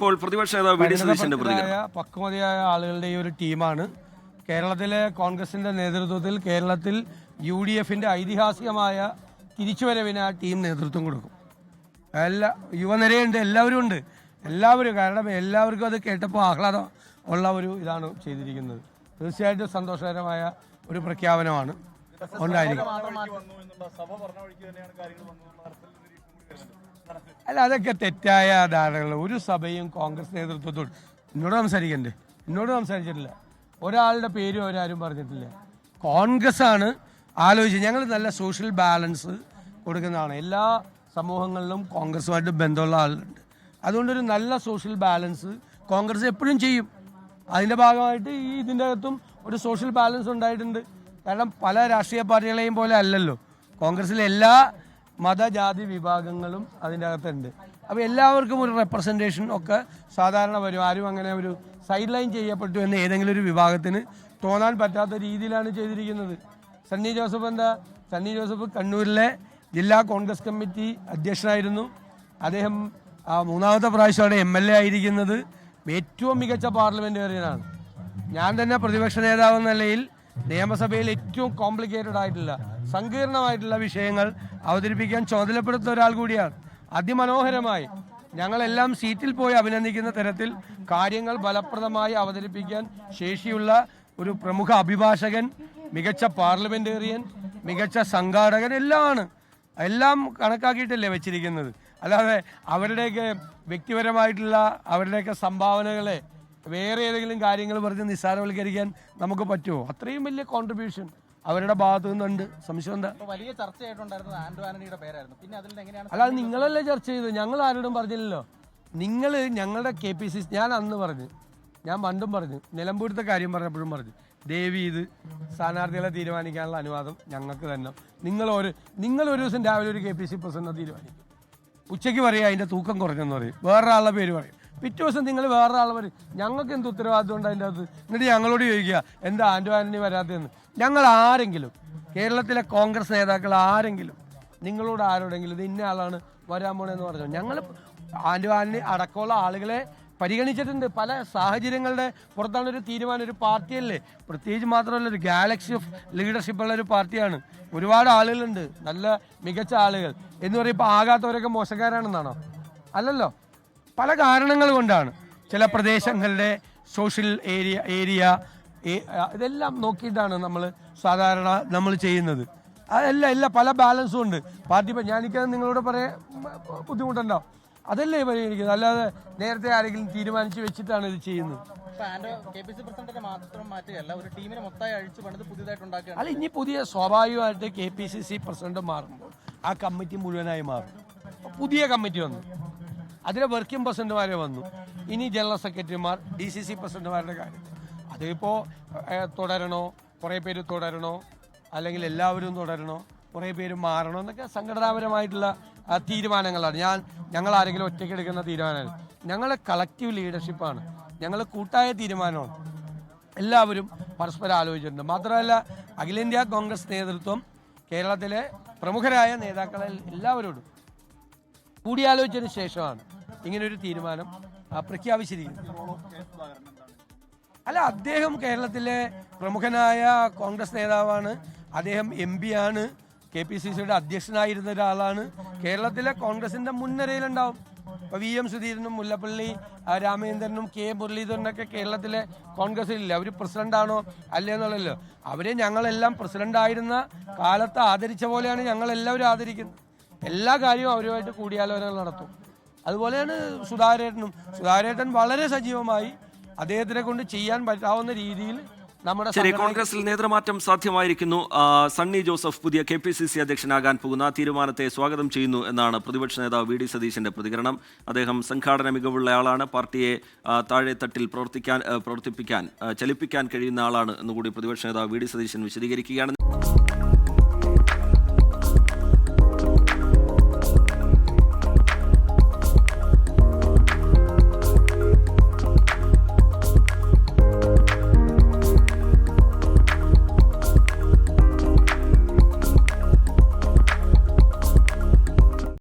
ഇപ്പോൾ പ്രതിപക്ഷ നേതാവ് വി ഡി സതീശന്റെ പ്രതികരണം. പക്വതയായ ആളുകളുടെ ഈ ഒരു ടീമാണ് കേരളത്തിലെ കോൺഗ്രസിന്റെ നേതൃത്വത്തിൽ കേരളത്തിൽ UDFന്റെ ഐതിഹാസികമായ തിരിച്ചുവരവിന് ആ ടീം നേതൃത്വം കൊടുക്കും. യുവനിരയുണ്ട്, എല്ലാവരും ഉണ്ട്, എല്ലാവരും. കാരണം എല്ലാവർക്കും അത് കേട്ടപ്പോൾ ആഹ്ലാദം ഉള്ള ഒരു ഇതാണ് ചെയ്തിരിക്കുന്നത്. തീർച്ചയായിട്ടും സന്തോഷകരമായ ഒരു പ്രഖ്യാപനമാണ് ഉണ്ടായിരിക്കും. അല്ല, അതൊക്കെ തെറ്റായ ധാരണകൾ. ഒരു സഭയും കോൺഗ്രസ് നേതൃത്വത്തോട് എന്നോട് സംസാരിച്ചിട്ടില്ല. ഒരാളുടെ പേരും അവരാരും പറഞ്ഞിട്ടില്ല. കോൺഗ്രസ് ആണ് ആലോചിച്ച്. ഞങ്ങൾ നല്ല സോഷ്യൽ ബാലൻസ് കൊടുക്കുന്നതാണ്. എല്ലാ സമൂഹങ്ങളിലും കോൺഗ്രസുമായിട്ട് ബന്ധമുള്ള ആളുകളുണ്ട്. അതുകൊണ്ടൊരു നല്ല സോഷ്യൽ ബാലൻസ് കോൺഗ്രസ് എപ്പോഴും ചെയ്യും. അതിൻ്റെ ഭാഗമായിട്ട് ഇതിൻ്റെ അകത്തും ഒരു സോഷ്യൽ ബാലൻസ് ഉണ്ടായിട്ടുണ്ട്. കാരണം പല രാഷ്ട്രീയ പാർട്ടികളെയും പോലെ അല്ലല്ലോ, കോൺഗ്രസിലെ എല്ലാ മതജാതി വിഭാഗങ്ങളും അതിൻ്റെ അകത്തുണ്ട്. അപ്പോൾ എല്ലാവർക്കും ഒരു റെപ്രസെൻറ്റേഷൻ ഒക്കെ സാധാരണ വരും. ആരും അങ്ങനെ ഒരു സൈഡ് ലൈൻ ചെയ്യപ്പെട്ടു എന്ന് ഏതെങ്കിലും ഒരു വിഭാഗത്തിന് തോന്നാൻ പറ്റാത്ത രീതിയിലാണ് ചെയ്തിരിക്കുന്നത്. സണ്ണി ജോസഫ് കണ്ണൂരിലെ ജില്ലാ കോൺഗ്രസ് കമ്മിറ്റി അധ്യക്ഷനായിരുന്നു. അദ്ദേഹം മൂന്നാമത്തെ പ്രാവശ്യമാണ് MLA ആയിരിക്കുന്നത്. ഏറ്റവും മികച്ച പാർലമെന്റേറിയനാണ്. ഞാൻ തന്നെ പ്രതിപക്ഷ നേതാവ് എന്ന നിലയിൽ നിയമസഭയിൽ ഏറ്റവും കോംപ്ലിക്കേറ്റഡ് ആയിട്ടുള്ള സങ്കീർണമായിട്ടുള്ള വിഷയങ്ങൾ അവതരിപ്പിക്കാൻ ചുമതലപ്പെടുത്തുന്ന ഒരാൾ കൂടിയാണ്. അതിമനോഹരമായി ഞങ്ങളെല്ലാം സീറ്റിൽ പോയി അഭിനന്ദിക്കുന്ന തരത്തിൽ കാര്യങ്ങൾ ഫലപ്രദമായി അവതരിപ്പിക്കാൻ ശേഷിയുള്ള ഒരു പ്രമുഖ അഭിഭാഷകൻ, മികച്ച പാർലമെന്റേറിയൻ, മികച്ച സംഘാടകൻ എല്ലാം കണക്കാക്കിയിട്ടല്ലേ വെച്ചിരിക്കുന്നത്. അല്ലാതെ അവരുടെയൊക്കെ വ്യക്തിപരമായിട്ടുള്ള അവരുടെയൊക്കെ സംഭാവനകളെ വേറെ ഏതെങ്കിലും കാര്യങ്ങൾ പറഞ്ഞ് നിസ്സാരവൽക്കരിക്കാൻ നമുക്ക് പറ്റുമോ? അത്രയും വലിയ കോൺട്രിബ്യൂഷൻ അവരുടെ ഭാഗത്തു നിന്നുണ്ട്. സംശയം എന്താ? വലിയ ചർച്ചയായിട്ടുണ്ടായിരുന്നത് ആന്റോ ആന്റണിയുടെ പേരായിരുന്നു. പിന്നെ അതിൽ എങ്ങനെയാണ്? അല്ലാതെ നിങ്ങളല്ലേ ചർച്ച ചെയ്തത്? ഞങ്ങൾ ആരോടും പറഞ്ഞില്ലല്ലോ. നിങ്ങൾ ഞങ്ങളുടെ KPCC, ഞാൻ അന്ന് പറഞ്ഞു, ഞാൻ പണ്ടും പറഞ്ഞു, നിലമ്പൂരത്തെ കാര്യം പറഞ്ഞപ്പോഴും പറഞ്ഞു, ദേവി ഇത് സ്ഥാനാർത്ഥികളെ തീരുമാനിക്കാനുള്ള അനുവാദം ഞങ്ങൾക്ക് തന്നെ. നിങ്ങൾ ഒരു ദിവസം രാവിലെ ഒരു KPCC പ്രസിഡന്റ് തീരുമാനിക്കും, ഉച്ചയ്ക്ക് പറയുക അതിൻ്റെ തൂക്കം കുറഞ്ഞെന്ന് പറയും, വേറൊരാളുടെ പേര് പറയും, പിറ്റേ ദിവസം നിങ്ങൾ വേറൊരാളെ പറയും. ഞങ്ങൾക്ക് എന്ത് ഉത്തരവാദിത്വം ഉണ്ട് അതിൻ്റെ അകത്ത്? എന്നിട്ട് ഞങ്ങളോട് ചോദിക്കുക എന്താ ആന്റോ ആന്റണി വരാത്തതെന്ന്. ഞങ്ങൾ ആരെങ്കിലും, കേരളത്തിലെ കോൺഗ്രസ് നേതാക്കൾ ആരെങ്കിലും നിങ്ങളോട് ആരോടെങ്കിലും ഇത് ഇന്ന ആളാണ് വരാൻ പോണെന്ന് പറഞ്ഞു? ഞങ്ങൾ ആന്റോ ആന്റണി അടക്കമുള്ള ആളുകളെ പരിഗണിച്ചിട്ടുണ്ട്. പല സാഹചര്യങ്ങളുടെ പുറത്താണ് ഒരു തീരുമാനം. ഒരു പാർട്ടിയല്ലേ, പ്രത്യേകിച്ച് മാത്രമല്ല ഒരു ഗാലക്സി ഓഫ് ലീഡർഷിപ്പുള്ള ഒരു പാർട്ടിയാണ്. ഒരുപാട് ആളുകളുണ്ട്, നല്ല മികച്ച ആളുകൾ എന്ന് പറയുമ്പോൾ ആകാത്തവരൊക്കെ മോശക്കാരാണെന്നാണോ? അല്ലല്ലോ. പല കാരണങ്ങൾ കൊണ്ടാണ്. ചില പ്രദേശങ്ങളുടെ സോഷ്യൽ ഏരിയ ഇതെല്ലാം നോക്കിയിട്ടാണ് നമ്മൾ ചെയ്യുന്നത്. അതെല്ലാം പല ബാലൻസും ഉണ്ട് പാർട്ടി. ഞാനിക്കത് നിങ്ങളോട് പറയാൻ ബുദ്ധിമുട്ടുണ്ടാവും, അതല്ലേ പരിഗണിക്കുന്നത്. അല്ലാതെ നേരത്തെ ആരെങ്കിലും തീരുമാനിച്ച് വെച്ചിട്ടാണ് ഇത് ചെയ്യുന്നത്. അല്ല, ഇനി സ്വാഭാവികമായിട്ട് KPCC പ്രസിഡന്റ് മാറുമ്പോൾ ആ കമ്മിറ്റി മുഴുവനായി മാറും. പുതിയ കമ്മിറ്റി വന്നു, അതിലെ വർക്കിംഗ് പ്രസിഡന്റുമാരെ വന്നു. ഇനി ജനറൽ സെക്രട്ടറിമാർ, DCC പ്രസിഡന്റുമാരുടെ കാര്യം അതിപ്പോൾ തുടരണോ, കുറേ പേര് തുടരണോ, അല്ലെങ്കിൽ എല്ലാവരും തുടരണോ, കുറേ പേര് മാറണോ എന്നൊക്കെ സംഘടനാപരമായിട്ടുള്ള തീരുമാനങ്ങളാണ്. ഞങ്ങൾ ആരെങ്കിലും ഒറ്റയ്ക്ക് എടുക്കുന്ന തീരുമാനമല്ല. ഞങ്ങളെ കളക്റ്റീവ് ലീഡർഷിപ്പാണ്, ഞങ്ങൾ കൂട്ടായ തീരുമാനമാണ്. എല്ലാവരും പരസ്പരം ആലോചിച്ചിട്ടുണ്ട്. മാത്രമല്ല അഖിലേന്ത്യാ കോൺഗ്രസ് നേതൃത്വം കേരളത്തിലെ പ്രമുഖരായ നേതാക്കളെ എല്ലാവരോടും കൂടിയാലോചിച്ചതിന് ശേഷമാണ് ഇങ്ങനൊരു തീരുമാനം പ്രഖ്യാപിച്ചിരിക്കുന്നത്. അല്ല, അദ്ദേഹം കേരളത്തിലെ പ്രമുഖനായ കോൺഗ്രസ് നേതാവാണ്. അദ്ദേഹം MP ആണ്, KPCCയുടെ അധ്യക്ഷനായിരുന്ന ഒരാളാണ്. കേരളത്തിലെ കോൺഗ്രസിന്റെ മുൻനിരയിലുണ്ടാവും. ഇപ്പോൾ VM സുധീരനും മുല്ലപ്പള്ളി രാമചന്ദ്രനും K മുരളീധരനൊക്കെ കേരളത്തിലെ കോൺഗ്രസിലില്ല. അവർ പ്രസിഡന്റാണോ അല്ലേ എന്നുള്ളല്ലോ. അവരെ ഞങ്ങളെല്ലാം പ്രസിഡന്റായിരുന്ന കാലത്ത് ആദരിച്ച പോലെയാണ് ഞങ്ങളെല്ലാവരും ആദരിക്കുന്നത്. എല്ലാ കാര്യവും അവരുമായിട്ട് കൂടിയാലോചന നടത്തും. അതുപോലെയാണ് സുധാകരേട്ടൻ വളരെ സജീവമായി അദ്ദേഹത്തിനെ കൊണ്ട് ചെയ്യാൻ പറ്റാവുന്ന രീതിയിൽ ശരി. കോൺഗ്രസിൽ നേതൃമാറ്റം സാധ്യമായിരിക്കുന്നു. സണ്ണി ജോസഫ് പുതിയ KPCC അധ്യക്ഷനാകാൻ പോകുന്ന തീരുമാനത്തെ സ്വാഗതം ചെയ്യുന്നു എന്നാണ് പ്രതിപക്ഷ നേതാവ് വി ഡി സതീശന്റെ പ്രതികരണം. അദ്ദേഹം സംഘാടന മികവുള്ള ആളാണ്, പാർട്ടിയെ താഴെത്തട്ടിൽ ചലിപ്പിക്കാൻ കഴിയുന്ന ആളാണ് എന്നുകൂടി പ്രതിപക്ഷ നേതാവ് വി ഡി സതീശൻ വിശദീകരിക്കുകയാണ്.